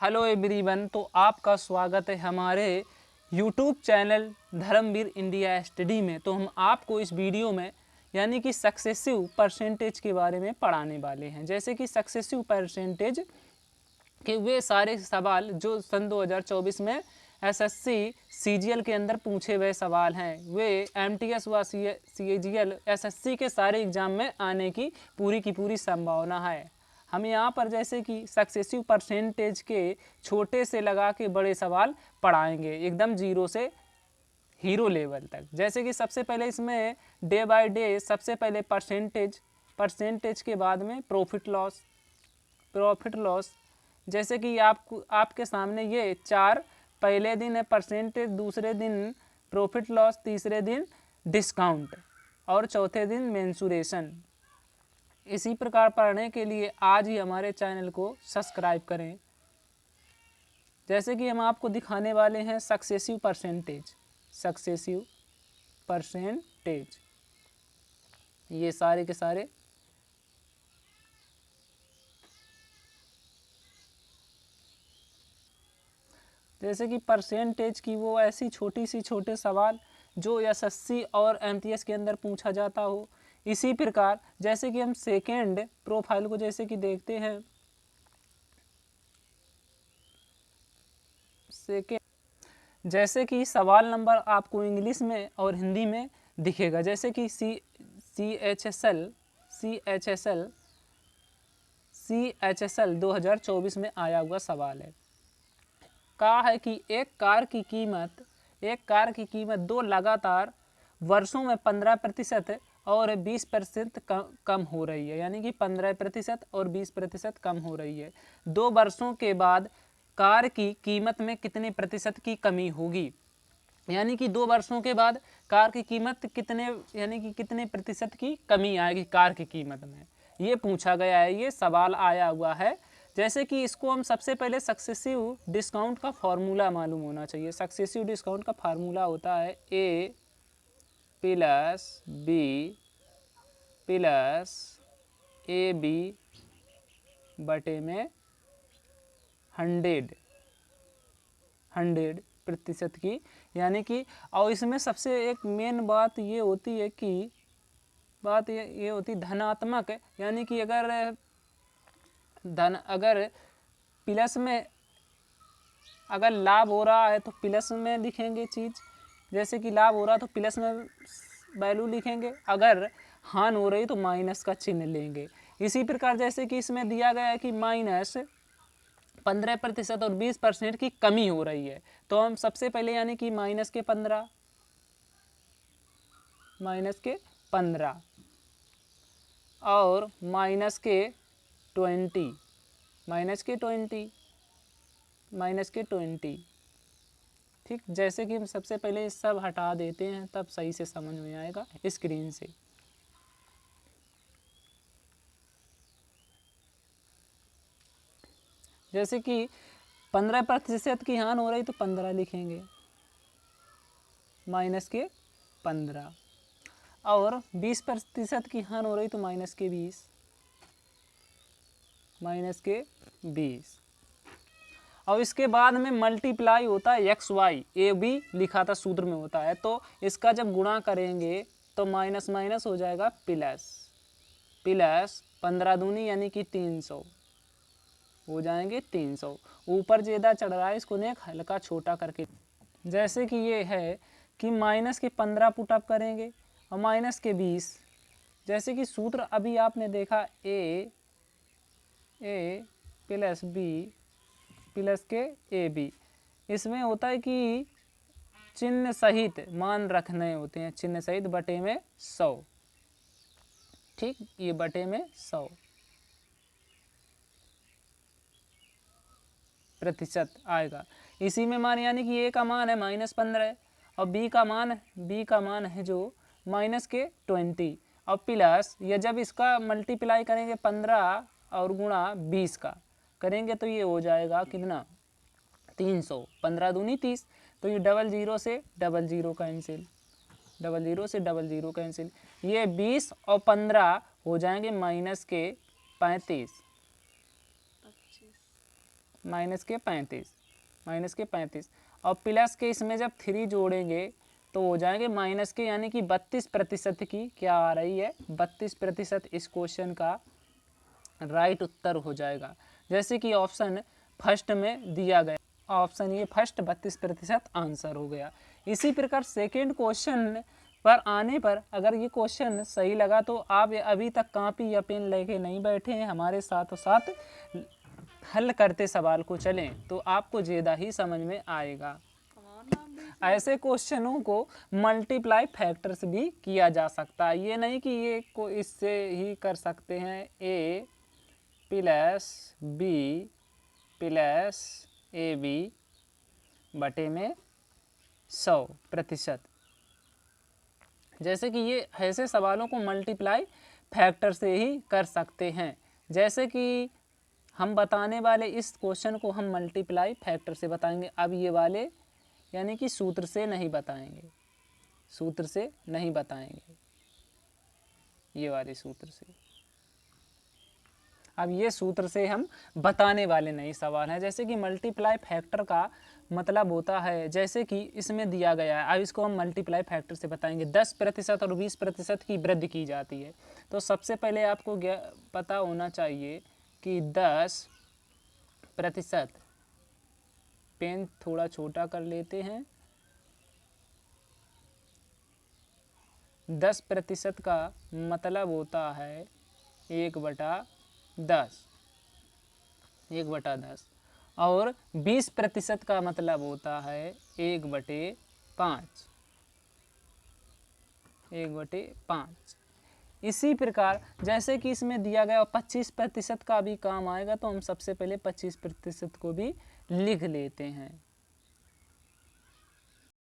Hello everyone, तो आपका स्वागत है हमारे YouTube channel Dharmveer India study में। तो हम आपको इस वीडियो में यानी कि सक्सेसिव परसेंटेज के बारे में पढ़ाने वाले हैं। जैसे कि सक्सेसिव परसेंटेज के वे सारे सवाल जो सन 2024 में एसएससी सीजीएल के अंदर पूछे हुए सवाल हैं, वे एमटीएस व सीजीएल एसएससी के सारे एग्जाम में आने की पूरी संभावना है। हम यहाँ पर जैसे कि सक्सेसिव परसेंटेज के छोटे से लगा के बड़े सवाल पढ़ाएंगे, एकदम जीरो से हीरो लेवल तक। जैसे कि सबसे पहले इसमें डे बाय डे सबसे पहले परसेंटेज के बाद में प्रॉफिट लॉस। जैसे कि आपके सामने ये चार, पहले दिन है परसेंटेज, दूसरे दिन प्रॉफिट लॉस, तीसरे दिन डिस्काउंट और चौथे दिन मेंसुरेशन। इसी प्रकार पढ़ने के लिए आज ही हमारे चैनल को सब्सक्राइब करें। जैसे कि हम आपको दिखाने वाले हैं सक्सेसिव परसेंटेज, ये सारे के सारे जैसे कि परसेंटेज की वो ऐसी छोटे सवाल जो एसएससी और एमटीएस के अंदर पूछा जाता हो। इसी प्रकार जैसे कि हम सेकेंड प्रोफाइल को जैसे कि देखते हैं, जैसे कि सवाल नंबर आपको इंग्लिश में और हिंदी में दिखेगा। जैसे कि CHSL 2024 में आया हुआ सवाल है। कहा है कि एक कार की कीमत दो लगातार वर्षों में 15% और 20% कम हो रही है, यानी कि 15% और 20% कम हो रही है। 2 वर्षों के बाद कार की कीमत में कितने प्रतिशत की कमी होगी, यानी कि 2 वर्षों के बाद कार की कीमत कितने प्रतिशत की कमी आएगी कार की कीमत में, ये पूछा गया है, ये सवाल आया हुआ है। जैसे कि इसको हम सबसे पहले सक्सेसिव डिस्काउंट का फार्मूला मालूम होना चाहिए। सक्सेसिव डिस्काउंट का फार्मूला होता है A + B + AB बटे में 100% की, यानी कि और इसमें सबसे एक मेन बात ये होती है कि ये होती धनात्मक, यानी कि अगर प्लस में अगर लाभ हो रहा है तो प्लस में लिखेंगे चीज़, जैसे कि लाभ हो रहा है तो प्लस में वैल्यू लिखेंगे, अगर हानि हो रही तो माइनस का चिन्ह लेंगे। इसी प्रकार जैसे कि इसमें दिया गया है कि -15% और 20% की कमी हो रही है, तो हम सबसे पहले यानी कि -15 और -20, ठीक। जैसे कि हम सबसे पहले सब हटा देते हैं, तब सही से समझ में आएगा स्क्रीन से। जैसे कि 15% की हानि हो रही तो 15 लिखेंगे, -15, और 20% की हानि हो रही तो -20। और इसके बाद में मल्टीप्लाई होता है XY, ए बी लिखा था सूत्र में होता है, तो इसका जब गुणा करेंगे तो माइनस हो जाएगा प्लस 15 दूनी यानी कि 300 हो जाएंगे 300। ऊपर ज़्यादा चढ़ रहा है, इसको एक हल्का छोटा करके, जैसे कि ये है कि -15 पुटअप करेंगे और -20, जैसे कि सूत्र अभी आपने देखा A + B + AB, इसमें होता है कि चिन्ह सहित मान रखने होते हैं, चिन्ह सहित बटे में 100, ठीक, ये बटे में 100% आएगा। इसी में मान यानी कि A का मान है -15 और B का मान है जो -20 और प्लस, या जब इसका मल्टीप्लाई करेंगे 15 और गुणा 20 का करेंगे तो ये हो जाएगा कितना 300, 15 दूनी 30, तो ये 00 से 00 कैंसिल, ये 20 और 15 हो जाएंगे -35, -35 और प्लस के इसमें जब 3 जोड़ेंगे तो हो जाएंगे माइनस के, यानी कि 32% की क्या आ रही है, 32% इस क्वेश्चन का राइट उत्तर हो जाएगा। जैसे कि ऑप्शन फर्स्ट में दिया गया, ऑप्शन ये फर्स्ट 32% आंसर हो गया। इसी प्रकार सेकेंड क्वेश्चन पर आने पर अगर ये क्वेश्चन सही लगा तो आप अभी तक कॉपी या पेन लेके नहीं बैठे हैं, हमारे साथ साथ हल करते सवाल को चलें तो आपको ज़्यादा ही समझ में आएगा। ऐसे क्वेश्चनों को मल्टीप्लाई फैक्टर्स भी किया जा सकता है, ये नहीं कि ये को इससे ही कर सकते हैं। a plus B plus AB बटे में 100%। जैसे कि ये ऐसे सवालों को मल्टीप्लाई फैक्टर से ही कर सकते हैं। जैसे कि हम बताने वाले इस क्वेश्चन को हम मल्टीप्लाई फैक्टर से बताएंगे। अब ये वाले यानी कि सूत्र से नहीं बताएंगे, सूत्र से नहीं बताएंगे, ये वाले सूत्र से। अब ये सूत्र से हम बताने वाले नहीं सवाल हैं। जैसे कि मल्टीप्लाई फैक्टर का मतलब होता है, जैसे कि इसमें दिया गया है, अब इसको हम मल्टीप्लाई फैक्टर से बताएंगे। 10% और 20% की वृद्धि की जाती है। तो सबसे पहले आपको पता होना चाहिए कि 10%, पेन थोड़ा छोटा कर लेते हैं, 10% का मतलब होता है 1/10, 1/10 और 20% का मतलब होता है 1/5, 1/5। इसी प्रकार जैसे कि इसमें दिया गया 25% का भी काम आएगा तो हम सबसे पहले 25% को भी लिख लेते हैं।